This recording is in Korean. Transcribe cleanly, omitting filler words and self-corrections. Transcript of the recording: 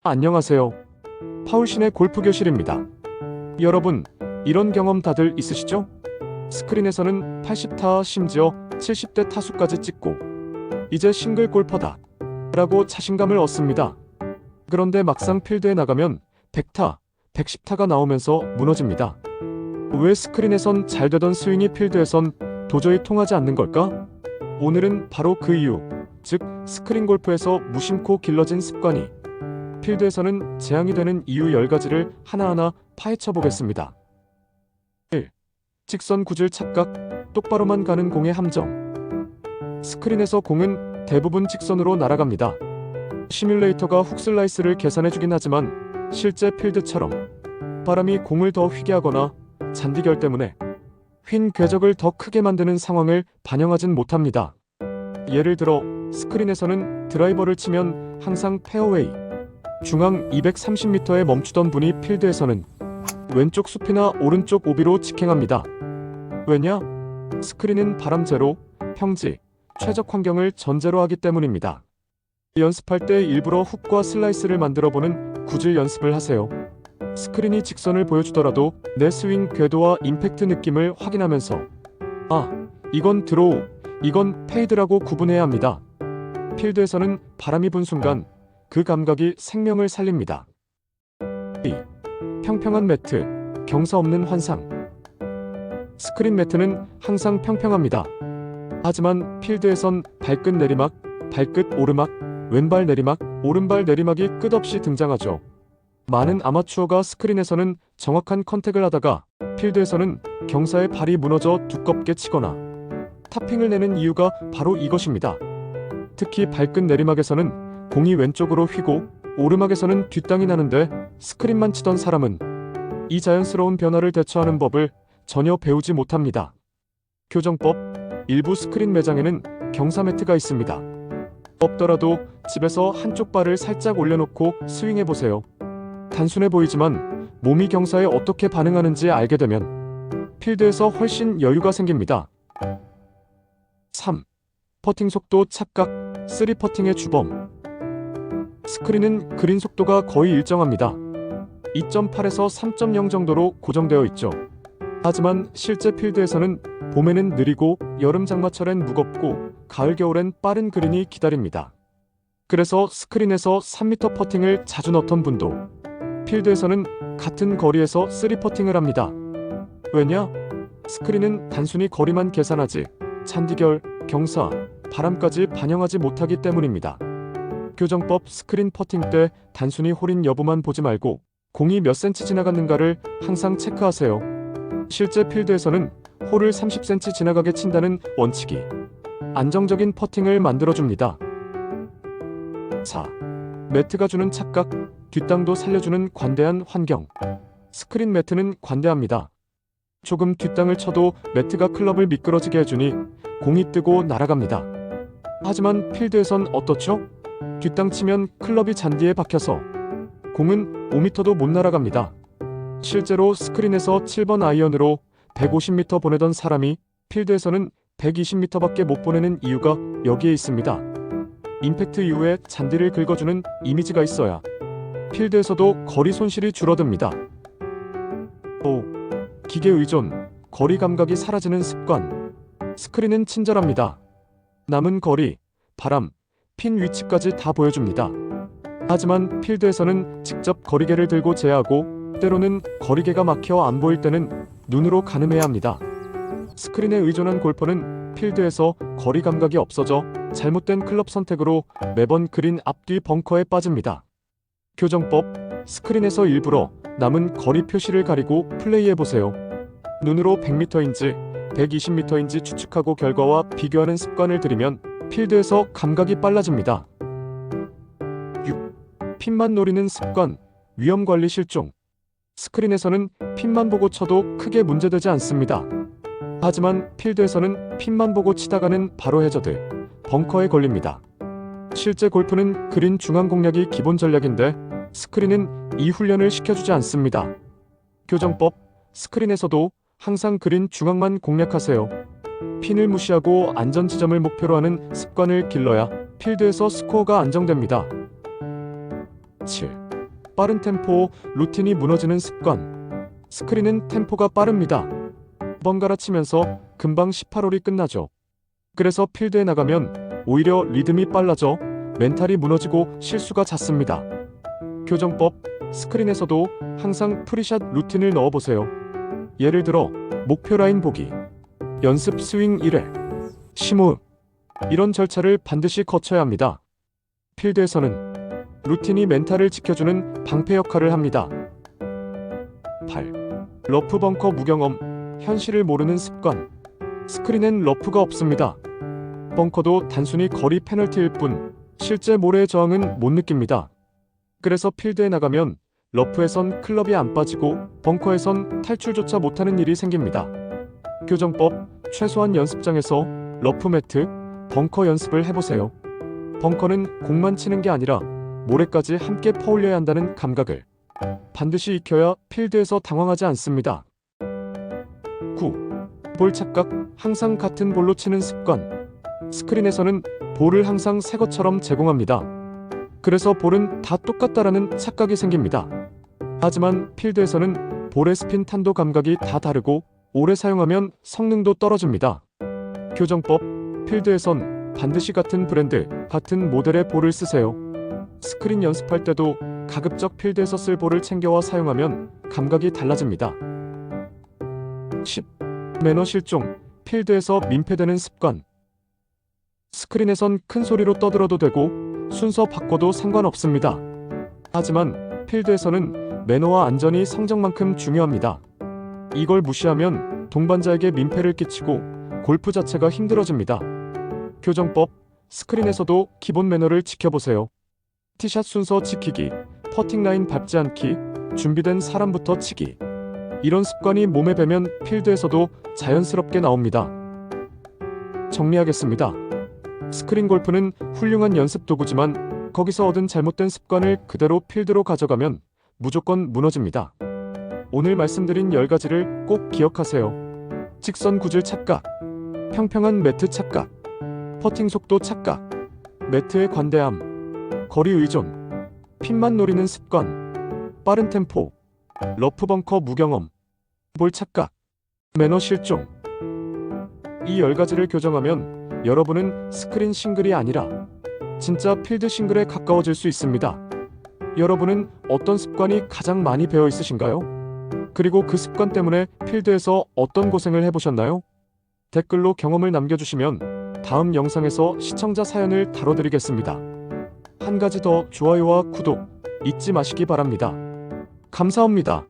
안녕하세요. 파울신의 골프 교실입니다. 여러분, 이런 경험 다들 있으시죠? 스크린에서는 80타 심지어 70대 타수까지 찍고 이제 싱글 골퍼다 라고 자신감을 얻습니다. 그런데 막상 필드에 나가면 100타, 110타가 나오면서 무너집니다. 왜 스크린에선 잘 되던 스윙이 필드에선 도저히 통하지 않는 걸까? 오늘은 바로 그 이유, 즉 스크린 골프에서 무심코 길러진 습관이 필드에서는 재앙이 되는 이유 10가지를 하나하나 파헤쳐 보겠습니다. 1. 직선 구질 착각, 똑바로만 가는 공의 함정. 스크린에서 공은 대부분 직선으로 날아갑니다. 시뮬레이터가 훅슬라이스를 계산해주긴 하지만 실제 필드처럼 바람이 공을 더 휘게 하거나 잔디결 때문에 휜 궤적을 더 크게 만드는 상황을 반영하진 못합니다. 예를 들어 스크린에서는 드라이버를 치면 항상 페어웨이 중앙 230m에 멈추던 분이 필드에서는 왼쪽 숲이나 오른쪽 오비로 직행합니다. 왜냐? 스크린은 바람 제로, 평지, 최적 환경을 전제로 하기 때문입니다. 연습할 때 일부러 훅과 슬라이스를 만들어보는 구질 연습을 하세요. 스크린이 직선을 보여주더라도 내 스윙 궤도와 임팩트 느낌을 확인하면서 이건 드로우, 이건 페이드라고 구분해야 합니다. 필드에서는 바람이 분 순간 그 감각이 생명을 살립니다. 2. 평평한 매트, 경사 없는 환상. 스크린 매트는 항상 평평합니다. 하지만 필드에선 발끝 내리막, 발끝 오르막, 왼발 내리막, 오른발 내리막이 끝없이 등장하죠. 많은 아마추어가 스크린에서는 정확한 컨택을 하다가 필드에서는 경사에 발이 무너져 두껍게 치거나 탑핑을 내는 이유가 바로 이것입니다. 특히 발끝 내리막에서는 공이 왼쪽으로 휘고 오르막에서는 뒷땅이 나는데 스크린만 치던 사람은 이 자연스러운 변화를 대처하는 법을 전혀 배우지 못합니다. 교정법, 일부 스크린 매장에는 경사 매트가 있습니다. 없더라도 집에서 한쪽 발을 살짝 올려놓고 스윙해보세요. 단순해 보이지만 몸이 경사에 어떻게 반응하는지 알게 되면 필드에서 훨씬 여유가 생깁니다. 3. 퍼팅 속도 착각, 3퍼팅의 주범. 스크린은 그린 속도가 거의 일정합니다. 2.8에서 3.0 정도로 고정되어 있죠. 하지만 실제 필드에서는 봄에는 느리고 여름 장마철엔 무겁고 가을 겨울엔 빠른 그린이 기다립니다. 그래서 스크린에서 3m 퍼팅을 자주 넣던 분도 필드에서는 같은 거리에서 3퍼팅을 합니다. 왜냐? 스크린은 단순히 거리만 계산하지 잔디결, 경사, 바람까지 반영하지 못하기 때문입니다. 교정법, 스크린 퍼팅 때 단순히 홀인 여부만 보지 말고 공이 몇 센치 지나갔는가를 항상 체크하세요. 실제 필드에서는 홀을 30cm 지나가게 친다는 원칙이 안정적인 퍼팅을 만들어줍니다. 4. 매트가 주는 착각, 뒷땅도 살려주는 관대한 환경. 스크린 매트는 관대합니다. 조금 뒷땅을 쳐도 매트가 클럽을 미끄러지게 해주니 공이 뜨고 날아갑니다. 하지만 필드에선 어떻죠? 뒷땅 치면 클럽이 잔디에 박혀서 공은 5m도 못 날아갑니다. 실제로 스크린에서 7번 아이언으로 150m 보내던 사람이 필드에서는 120m밖에 못 보내는 이유가 여기에 있습니다. 임팩트 이후에 잔디를 긁어주는 이미지가 있어야 필드에서도 거리 손실이 줄어듭니다. 5. 기계 의존, 거리 감각이 사라지는 습관. 스크린은 친절합니다. 남은 거리, 바람, 핀 위치까지 다 보여줍니다. 하지만 필드에서는 직접 거리계를 들고 제어하고 때로는 거리계가 막혀 안 보일 때는 눈으로 가늠해야 합니다. 스크린에 의존한 골퍼는 필드에서 거리 감각이 없어져 잘못된 클럽 선택으로 매번 그린 앞뒤 벙커에 빠집니다. 교정법, 스크린에서 일부러 남은 거리 표시를 가리고 플레이해보세요. 눈으로 100m인지 120m인지 추측하고 결과와 비교하는 습관을 들이면 필드에서 감각이 빨라집니다. 6. 핀만 노리는 습관, 위험관리 실종. 스크린에서는 핀만 보고 쳐도 크게 문제되지 않습니다. 하지만 필드에서는 핀만 보고 치다가는 바로 해저드, 벙커에 걸립니다. 실제 골프는 그린 중앙 공략이 기본 전략인데 스크린은 이 훈련을 시켜주지 않습니다. 교정법, 스크린에서도 항상 그린 중앙만 공략하세요. 핀을 무시하고 안전 지점을 목표로 하는 습관을 길러야 필드에서 스코어가 안정됩니다. 7. 빠른 템포, 루틴이 무너지는 습관. 스크린은 템포가 빠릅니다. 번갈아 치면서 금방 18홀이 끝나죠. 그래서 필드에 나가면 오히려 리듬이 빨라져 멘탈이 무너지고 실수가 잦습니다. 교정법, 스크린에서도 항상 프리샷 루틴을 넣어보세요. 예를 들어 목표 라인 보기, 연습 스윙 1회, 심호흡. 이런 절차를 반드시 거쳐야 합니다. 필드에서는 루틴이 멘탈을 지켜주는 방패 역할을 합니다. 8. 러프 벙커 무경험, 현실을 모르는 습관. 스크린엔 러프가 없습니다. 벙커도 단순히 거리 페널티일 뿐 실제 모래의 저항은 못 느낍니다. 그래서 필드에 나가면 러프에선 클럽이 안 빠지고 벙커에선 탈출조차 못하는 일이 생깁니다. 교정법, 최소한 연습장에서 러프 매트, 벙커 연습을 해보세요. 벙커는 공만 치는 게 아니라 모래까지 함께 퍼올려야 한다는 감각을 반드시 익혀야 필드에서 당황하지 않습니다. 9. 볼 착각, 항상 같은 볼로 치는 습관. 스크린에서는 볼을 항상 새 것처럼 제공합니다. 그래서 볼은 다 똑같다라는 착각이 생깁니다. 하지만 필드에서는 볼의 스핀 탄도 감각이 다 다르고 오래 사용하면 성능도 떨어집니다. 교정법, 필드에선 반드시 같은 브랜드, 같은 모델의 볼을 쓰세요. 스크린 연습할 때도 가급적 필드에서 쓸 볼을 챙겨와 사용하면 감각이 달라집니다. 10. 매너 실종, 필드에서 민폐되는 습관. 스크린에선 큰 소리로 떠들어도 되고 순서 바꿔도 상관없습니다. 하지만 필드에서는 매너와 안전이 성적만큼 중요합니다. 이걸 무시하면 동반자에게 민폐를 끼치고 골프 자체가 힘들어집니다. 교정법, 스크린에서도 기본 매너를 지켜보세요. 티샷 순서 지키기, 퍼팅 라인 밟지 않기, 준비된 사람부터 치기. 이런 습관이 몸에 배면 필드에서도 자연스럽게 나옵니다. 정리하겠습니다. 스크린 골프는 훌륭한 연습 도구지만 거기서 얻은 잘못된 습관을 그대로 필드로 가져가면 무조건 무너집니다. 오늘 말씀드린 10가지를 꼭 기억하세요. 직선 구질 착각, 평평한 매트 착각, 퍼팅 속도 착각, 매트의 관대함, 거리 의존, 핀만 노리는 습관, 빠른 템포, 러프 벙커 무경험, 볼 착각, 매너 실종. 이 10가지를 교정하면 여러분은 스크린 싱글이 아니라 진짜 필드 싱글에 가까워질 수 있습니다. 여러분은 어떤 습관이 가장 많이 배어 있으신가요? 그리고 그 습관 때문에 필드에서 어떤 고생을 해보셨나요? 댓글로 경험을 남겨주시면 다음 영상에서 시청자 사연을 다뤄드리겠습니다. 한 가지 더 좋아요와 구독 잊지 마시기 바랍니다. 감사합니다.